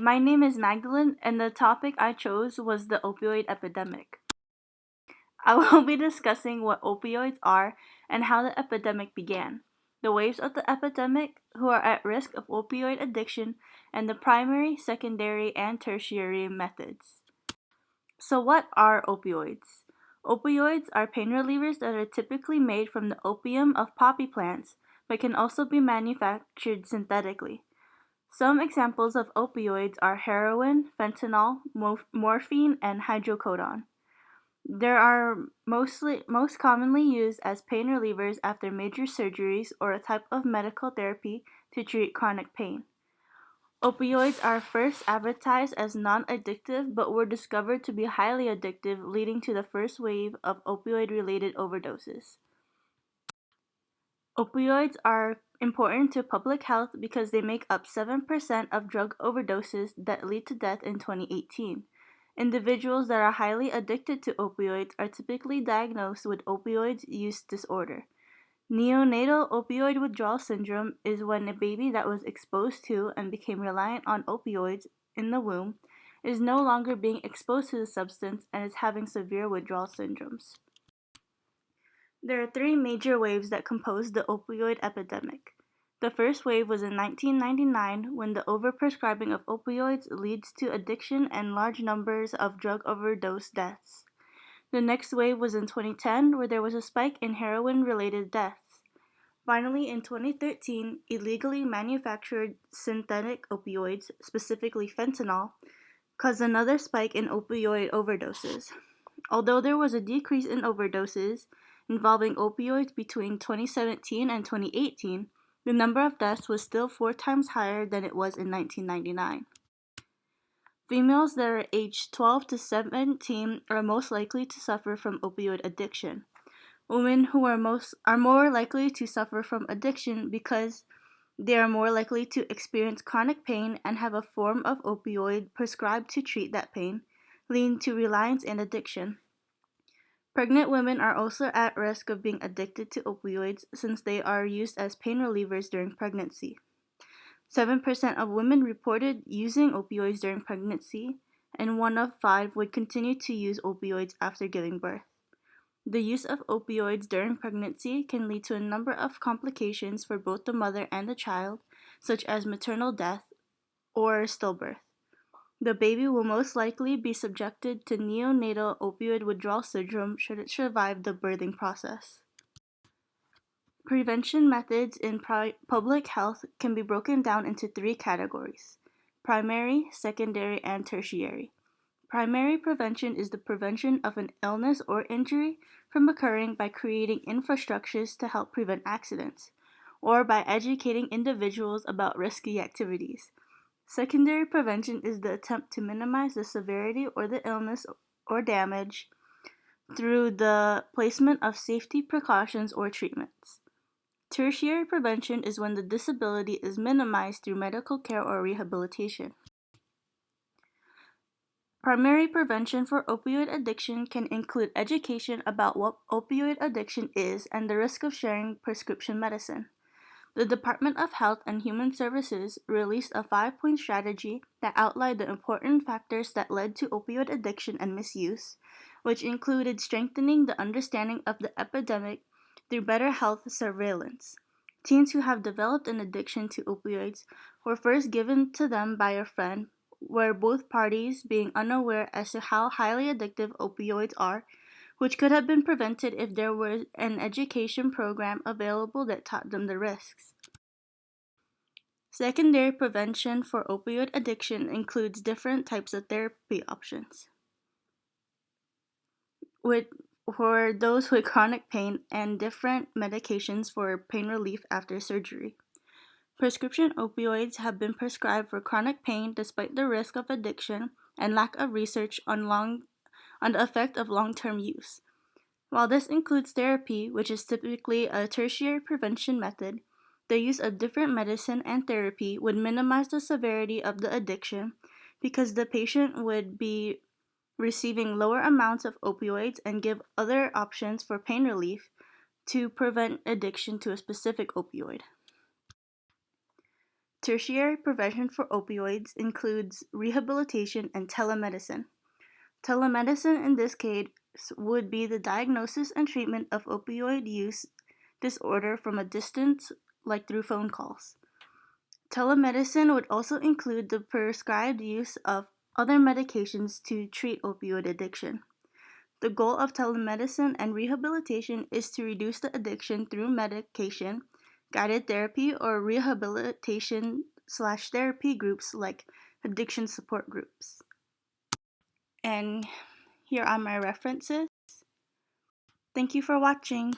My name is Magdalene, and the topic I chose was the opioid epidemic. I will be discussing what opioids are and how the epidemic began, the waves of the epidemic, who are at risk of opioid addiction, and the primary, secondary, and tertiary methods. So, what are opioids? Opioids are pain relievers that are typically made from the opium of poppy plants, but can also be manufactured synthetically. Some examples of opioids are heroin, fentanyl, morphine, and hydrocodone. They are most commonly used as pain relievers after major surgeries or a type of medical therapy to treat chronic pain. Opioids are first advertised as non-addictive but were discovered to be highly addictive, leading to the first wave of opioid-related overdoses. Opioids are important to public health because they make up 7% of drug overdoses that lead to death in 2018. Individuals that are highly addicted to opioids are typically diagnosed with opioid use disorder. Neonatal opioid withdrawal syndrome is when a baby that was exposed to and became reliant on opioids in the womb is no longer being exposed to the substance and is having severe withdrawal syndromes. There are three major waves that composed the opioid epidemic. The first wave was in 1999 when the overprescribing of opioids leads to addiction and large numbers of drug overdose deaths. The next wave was in 2010 where there was a spike in heroin-related deaths. Finally, in 2013, illegally manufactured synthetic opioids, specifically fentanyl, caused another spike in opioid overdoses. Although there was a decrease in overdoses involving opioids between 2017 and 2018, the number of deaths was still 4 times higher than it was in 1999. Females that are aged 12 to 17 are most likely to suffer from opioid addiction. Women who are more likely to suffer from addiction because they are more likely to experience chronic pain and have a form of opioid prescribed to treat that pain, leading to reliance and addiction. Pregnant women are also at risk of being addicted to opioids since they are used as pain relievers during pregnancy. 7% of women reported using opioids during pregnancy, and 1 of 5 would continue to use opioids after giving birth. The use of opioids during pregnancy can lead to a number of complications for both the mother and the child, such as maternal death or stillbirth. The baby will most likely be subjected to neonatal opioid withdrawal syndrome should it survive the birthing process. Prevention methods in public health can be broken down into 3 categories: primary, secondary, and tertiary. Primary prevention is the prevention of an illness or injury from occurring by creating infrastructures to help prevent accidents, or by educating individuals about risky activities. Secondary prevention is the attempt to minimize the severity or the illness or damage through the placement of safety precautions or treatments. Tertiary prevention is when the disability is minimized through medical care or rehabilitation. Primary prevention for opioid addiction can include education about what opioid addiction is and the risk of sharing prescription medicine. The Department of Health and Human Services released a 5-point strategy that outlined the important factors that led to opioid addiction and misuse, which included strengthening the understanding of the epidemic through better health surveillance. Teens who have developed an addiction to opioids were first given to them by a friend, where both parties being unaware as to how highly addictive opioids are, which could have been prevented if there were an education program available that taught them the risks. Secondary prevention for opioid addiction includes different types of therapy options for those with chronic pain and different medications for pain relief after surgery. Prescription opioids have been prescribed for chronic pain despite the risk of addiction and lack of research on the effect of long-term use. While this includes therapy, which is typically a tertiary prevention method, the use of different medicine and therapy would minimize the severity of the addiction because the patient would be receiving lower amounts of opioids and give other options for pain relief to prevent addiction to a specific opioid. Tertiary prevention for opioids includes rehabilitation and telemedicine. Telemedicine in this case would be the diagnosis and treatment of opioid use disorder from a distance, like through phone calls. Telemedicine would also include the prescribed use of other medications to treat opioid addiction. The goal of telemedicine and rehabilitation is to reduce the addiction through medication, guided therapy, or rehabilitation/therapy groups like addiction support groups. And here are my references. Thank you for watching.